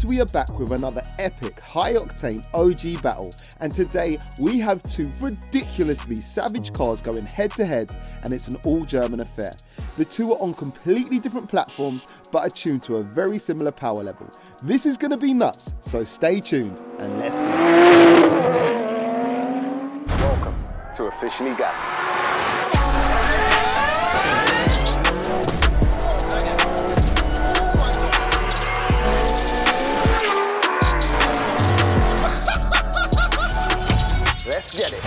Yes, we are back with another epic, high-octane OG battle, and today we have two ridiculously savage cars going head-to-head, and it's an all-German affair. The two are on completely different platforms, but are tuned to a very similar power level. This is going to be nuts, so stay tuned, and let's go. Welcome to Officially Gassed. Let's get it.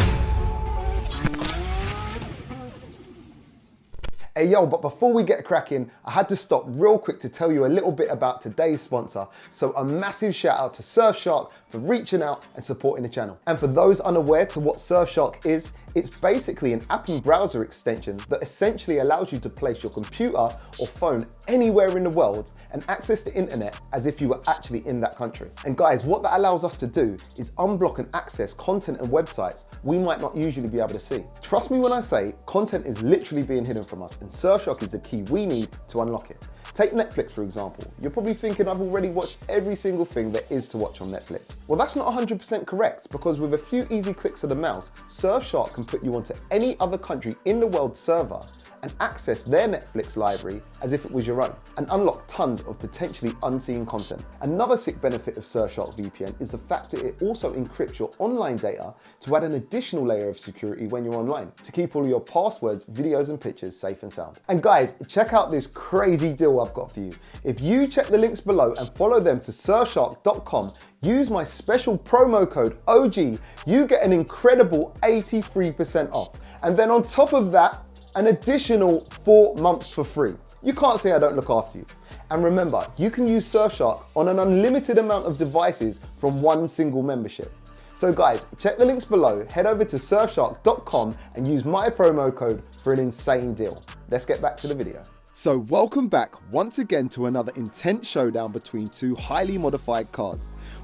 Hey yo, but before we get cracking, I had to stop real quick to tell you a little bit about today's sponsor. So a massive shout out to Surfshark for reaching out and supporting the channel. And for those unaware to what Surfshark is, it's basically an app and browser extension that essentially allows you to place your computer or phone anywhere in the world and access the internet as if you were actually in that country. And guys, what that allows us to do is unblock and access content and websites we might not usually be able to see. Trust me when I say content is literally being hidden from us, and Surfshark is the key we need to unlock it. Take Netflix for example. You're probably thinking I've already watched every single thing there is to watch on Netflix. Well, that's not 100% correct, because with a few easy clicks of the mouse, Surfshark can put you onto any other country in the world server and access their Netflix library as if it was your own, and unlock tons of potentially unseen content. Another sick benefit of Surfshark VPN is the fact that it also encrypts your online data to add an additional layer of security when you're online, to keep all your passwords, videos and pictures safe and sound. And guys, check out this crazy deal I've got for you. If you check the links below and follow them to surfshark.com, use my special promo code OG, you get an incredible 83% off. And then on top of that, an additional 4 months for free. You can't say I don't look after you. And remember, you can use Surfshark on an unlimited amount of devices from one single membership. So guys, check the links below, head over to surfshark.com and use my promo code for an insane deal. Let's get back to the video. So welcome back once again to another intense showdown between two highly modified cars.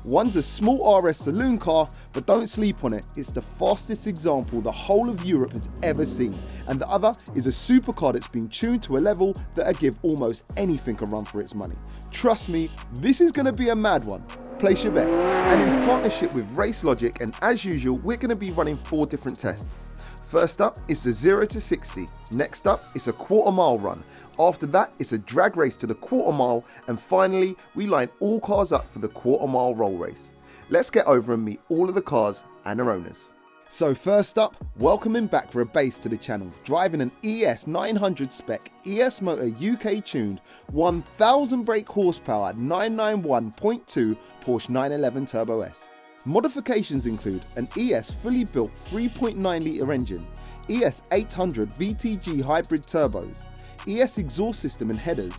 One's a small RS saloon car, but don't sleep on it, it's the fastest example the whole of Europe has ever seen. And the other is a supercar that's been tuned to a level that'll give almost anything a run for its money. Trust me, this is going to be a mad one. Place your bets. And in partnership with Race Logic, and as usual, we're going to be running 4 different tests. First up is the 0 to 60. Next up is a quarter-mile run. After that, it's a drag race to the quarter-mile. And finally, we line all cars up for the quarter-mile roll race. Let's get over and meet all of the cars and their owners. So first up, welcoming back RUBAIS to the channel, driving an ES 900 spec ES Motor UK tuned 1000 brake horsepower 991.2 Porsche 911 Turbo S. Modifications include an ES fully built 3.9 litre engine, ES 800 VTG hybrid turbos, ES exhaust system and headers,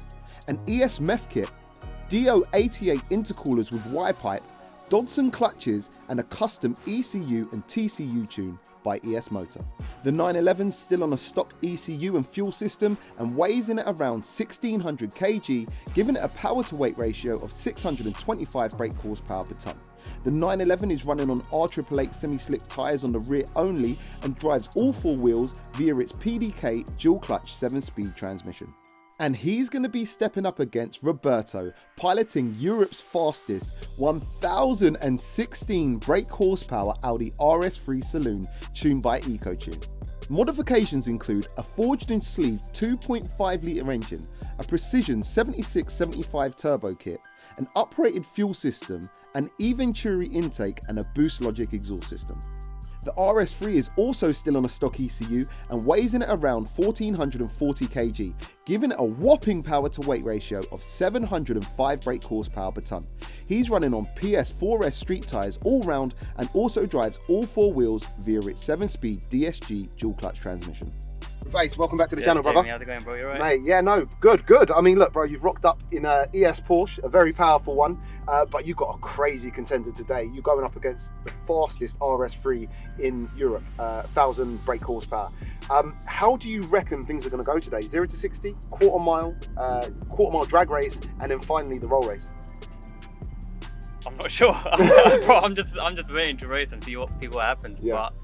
an ES MEF kit, DO88 intercoolers with Y-pipe, Dodson clutches and a custom ECU and TCU tune by ES Motor. The 911's still on a stock ECU and fuel system and weighs in at around 1600 kg, giving it a power to weight ratio of 625 brake horsepower per tonne. The 911 is running on R888 semi-slick tyres on the rear only and drives all 4 wheels via its PDK dual clutch 7-speed transmission. And he's going to be stepping up against Roberto, piloting Europe's fastest 1016 brake horsepower Audi RS3 saloon tuned by ECOTUNE. Modifications include a forged and sleeved 2.5 litre engine, a precision 76-75 turbo kit, an uprated fuel system, an E-Venturi intake and a Boost Logic exhaust system. The RS3 is also still on a stock ECU and weighs in at around 1440 kg, giving it a whopping power to weight ratio of 705 brake horsepower per tonne. He's running on PS4S street tyres all round and also drives all 4 wheels via its 7-speed DSG dual clutch transmission. RUBAIS, welcome back to the channel, Jamie, brother. how's it going, bro? You alright? Mate, yeah, no, good. I mean, look, bro, you've rocked up in a ES Porsche, a very powerful one, but you've got a crazy contender today. You're going up against the fastest RS3 in Europe, 1000 brake horsepower. How do you reckon things are going to go today? 0 to 60, quarter mile drag race, and then finally the roll race. I'm not sure. Bro, I'm just waiting to race and see what happens. Yeah. But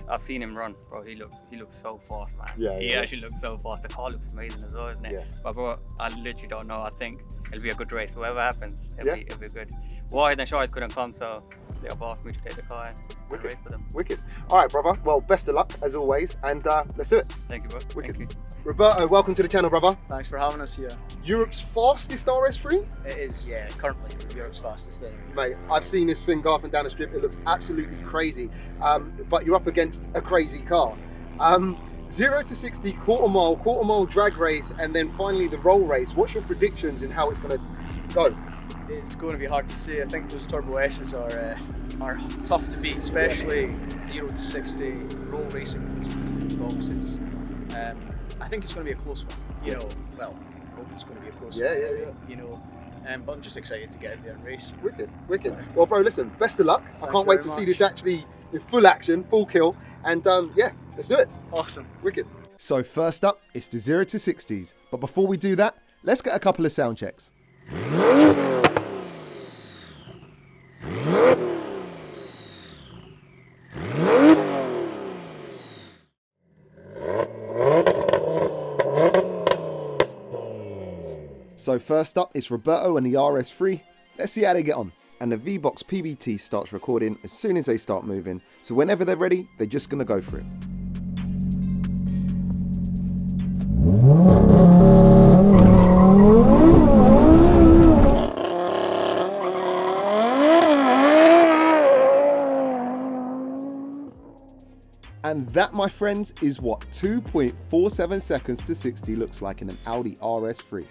I've seen him run, bro. He looks so fast, man. Yeah, He yeah. actually looks so fast. The car looks amazing as well, isn't it? Yeah. But bro, I literally don't know. I think it'll be a good race. Whatever happens, it'll Yeah. be good. Why then Shahid couldn't come, so they've asked me to take the car and race with them. Wicked. All right, brother. Well, best of luck as always, and let's do it. Thank you, bro. Wicked. Thank you. Roberto, welcome to the channel, brother. Thanks for having us here. Europe's fastest RS3? It is, yeah, currently Europe's fastest thing. Mate, I've seen this thing go up and down the strip. It looks absolutely crazy. But you're up against a crazy car. 0 to 60, quarter mile drag race, and then finally the roll race. What's your predictions and how it's going to go? It's going to be hard to say. I think those Turbo S's are tough to beat, especially 0 to 60 roll racing those boxes. I think it's going to be a close one. You know, well, I hope it's going to be a close one. Yeah. You know, but I'm just excited to get out there and race. Wicked. Well, bro, listen, best of luck. I can't wait to very see much. this actually in full action, full kill, and yeah, let's do it. Awesome. Wicked. So first up, it's the 0 to 60s. But before we do that, let's get a couple of sound checks. So first up, it's Roberto and the RS3. Let's see how they get on. And the V-Box PBT starts recording as soon as they start moving. So whenever they're ready, they're just gonna go for it. And that, my friends, is what 2.47 seconds to 60 looks like in an Audi RS3.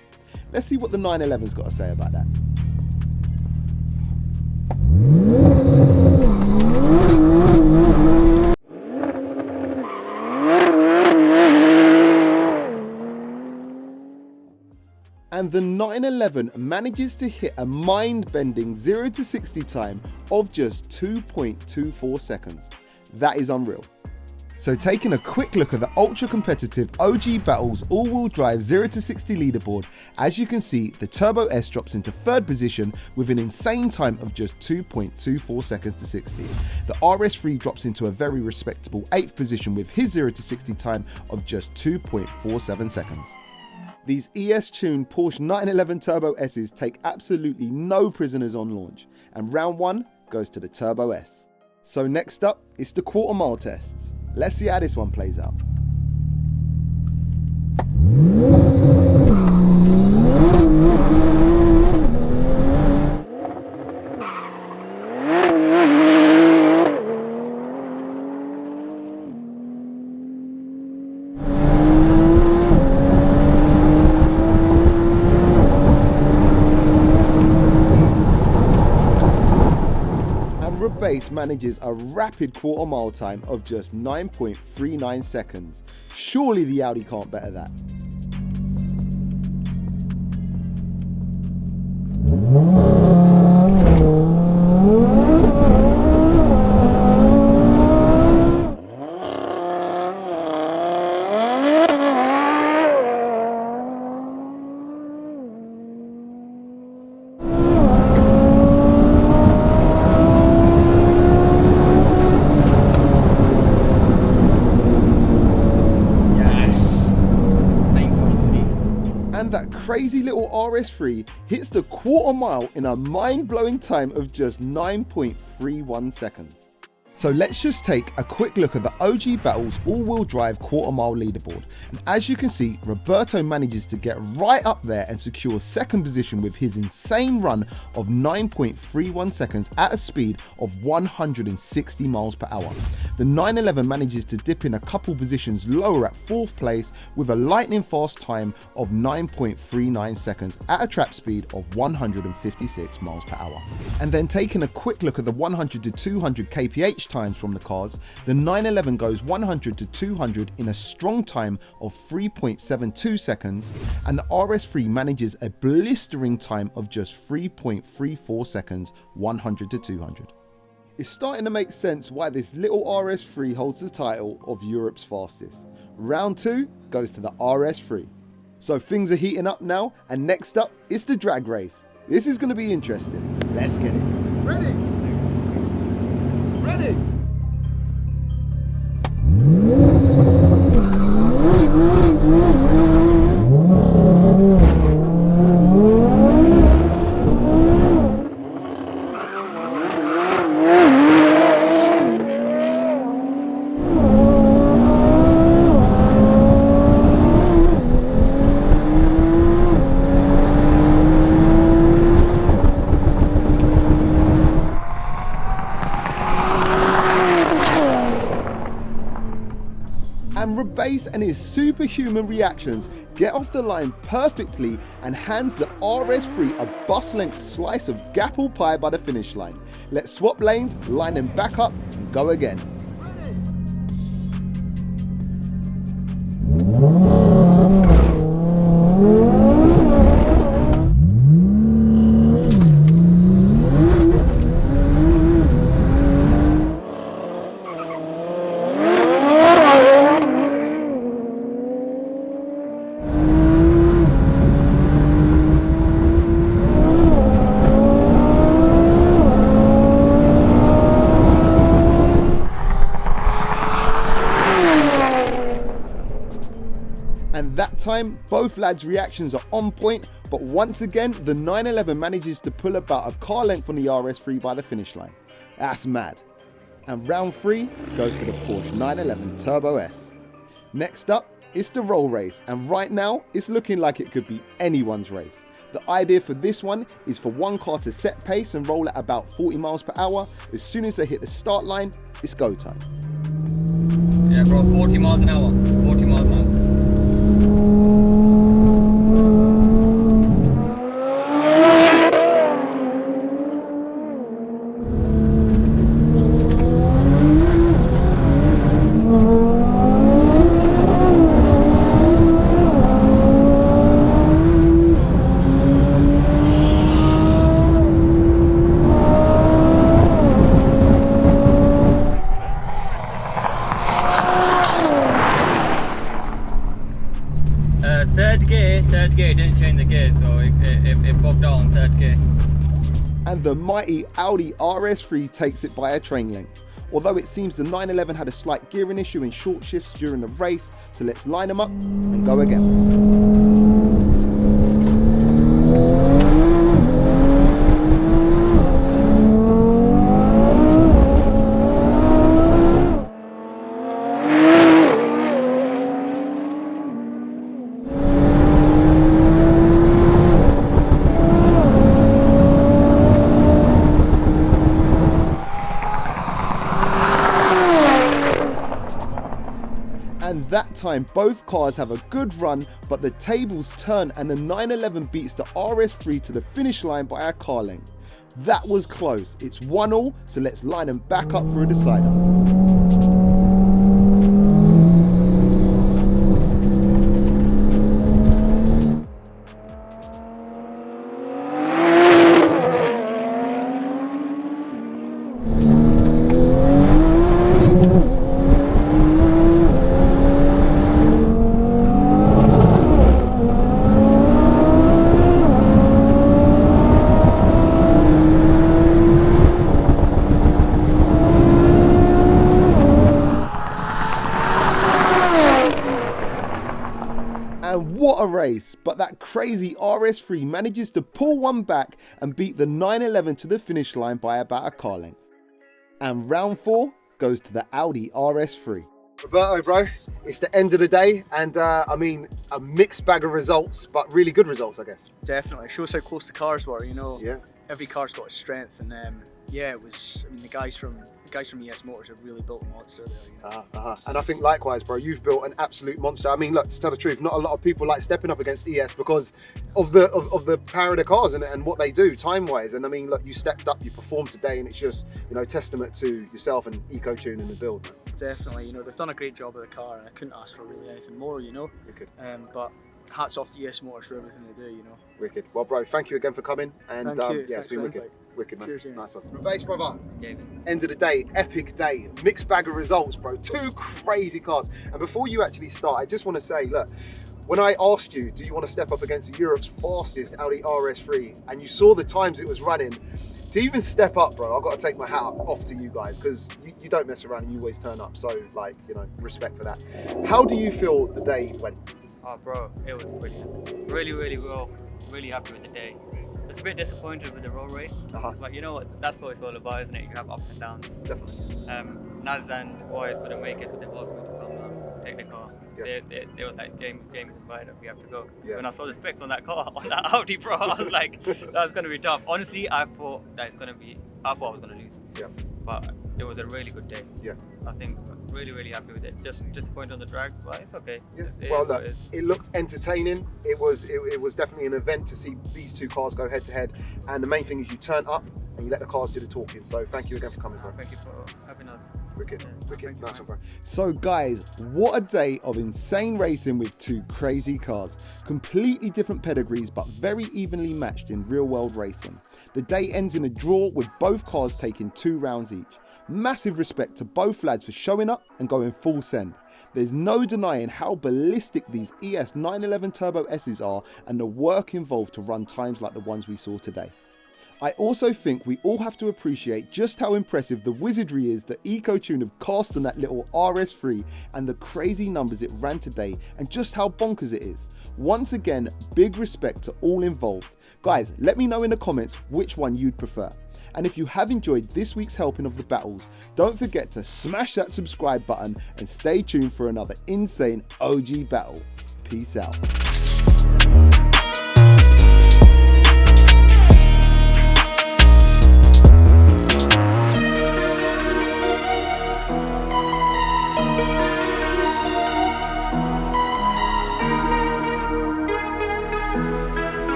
Let's see what the 911's got to say about that. And the 911 manages to hit a mind-bending 0 to 60 time of just 2.24 seconds. That is unreal. So taking a quick look at the ultra competitive OG Battles all-wheel drive 0 to 60 leaderboard, as you can see, the Turbo S drops into 3rd position with an insane time of just 2.24 seconds to 60. The RS3 drops into a very respectable 8th position with his 0 to 60 time of just 2.47 seconds. These ES-tuned Porsche 911 Turbo S's take absolutely no prisoners on launch, and round 1 goes to the Turbo S. So next up, it's the quarter mile tests. Let's see how this one plays out. RUBAIS manages a rapid quarter mile time of just 9.39 seconds. Surely the Audi can't better that. And that crazy little RS3 hits the quarter mile in a mind-blowing time of just 9.31 seconds. So let's just take a quick look at the OG Battles all-wheel drive quarter mile leaderboard. And as you can see, Roberto manages to get right up there and secure 2nd position with his insane run of 9.31 seconds at a speed of 160 miles per hour. The 911 manages to dip in a couple positions lower at 4th place with a lightning fast time of 9.39 seconds at a trap speed of 156 miles per hour. And then taking a quick look at the 100 to 200 kph times from the cars, the 911 goes 100 to 200 in a strong time of 3.72 seconds, and the RS3 manages a blistering time of just 3.34 seconds 100 to 200. It's starting to make sense why this little RS3 holds the title of Europe's fastest. Round 2 goes to the RS3. So things are heating up now, and next up is the drag race. This is going to be interesting. Let's get it. Ready? And RUBAIS and his superhuman reactions get off the line perfectly and hands the RS3 a bus-length slice of gapple pie by the finish line. Let's swap lanes, line them back up and go again. And that time, both lads' reactions are on point, but once again, the 911 manages to pull about a car length on the RS3 by the finish line. That's mad. And round 3 goes to the Porsche 911 Turbo S. Next up, it's the roll race, and right now, it's looking like it could be anyone's race. The idea for this one is for one car to set pace and roll at about 40 miles per hour. As soon as they hit the start line, it's go time. Yeah, bro, 40 miles an hour. 40 miles an hour. Third gear, didn't change the gear, so it bogged out on third gear. And the mighty Audi RS3 takes it by a train length. Although it seems the 911 had a slight gearing issue in short shifts during the race, so let's line them up and go again. And that time both cars have a good run, but the tables turn and the 911 beats the RS3 to the finish line by a car length. That was close. It's 1-1, so let's line them back up for a decider. And what a race, but that crazy RS3 manages to pull one back and beat the 911 to the finish line by about a car length. And round 4 goes to the Audi RS3. Roberto, bro, it's the end of the day, and I mean, a mixed bag of results, but really good results, I guess. Definitely, shows how close the cars were, you know. Yeah. Every car's got its strength, and yeah, it was. I mean, the guys from ES Motors have really built a monster there. You know? And I think likewise, bro, you've built an absolute monster. I mean, look, to tell the truth, not a lot of people like stepping up against ES because of the power of the cars and what they do time-wise. And I mean, look, you stepped up, you performed today, and it's just, you know, testament to yourself and EcoTune and the build. Man. Definitely, you know, they've done a great job of the car, and I couldn't ask for really anything more, you know. Wicked. But hats off to ES Motors for everything they do, you know. Wicked. Well, bro, thank you again for coming, and Thank you. yeah, it's been wicked. Wicked, man. Cheers, nice one. RUBAIS, brother. Yeah. End of the day, epic day, mixed bag of results, bro. 2 crazy cars. And before you actually start, I just want to say, look, when I asked you, do you want to step up against Europe's fastest Audi RS3, and you saw the times it was running, to even step up, bro, I've got to take my hat off to you guys, because you don't mess around and you always turn up. So, like, you know, respect for that. How do you feel the day went? Oh, bro, it was brilliant. Really well. Really happy with the day. It's a bit disappointed with the roll race, but you know what? That's what it's all about, isn't it? You have ups and downs. Definitely. Naz and the boys couldn't make it, so they asked me to come down, take the car. Yeah. They were like, James invited us, we have to go. Yeah. When I saw the specs on that car, on that Audi, bro, I was like, that's gonna be tough. Honestly, I thought I was gonna lose. Yeah. but it was a really good day. Yeah. I think really happy with it. Just disappointed on the drag, but it's okay. Yeah. It Well, is what look, it is. it looked entertaining. It was definitely an event to see these two cars go head to head. And the main thing is you turn up and you let the cars do the talking. So thank you again for coming, bro. Thank you for having us. Wicked, Yeah, wicked. thank you, Nice man. one, bro. So guys, what a day of insane racing with two crazy cars. Completely different pedigrees, but very evenly matched in real world racing. The day ends in a draw with both cars taking 2 rounds each. Massive respect to both lads for showing up and going full send. There's no denying how ballistic these ES 911 Turbo S's are and the work involved to run times like the ones we saw today. I also think we all have to appreciate just how impressive the wizardry is that EcoTune have cast on that little RS3 and the crazy numbers it ran today and just how bonkers it is. Once again, big respect to all involved. Guys, let me know in the comments which one you'd prefer. And if you have enjoyed this week's helping of the battles, don't forget to smash that subscribe button and stay tuned for another insane OG battle. Peace out.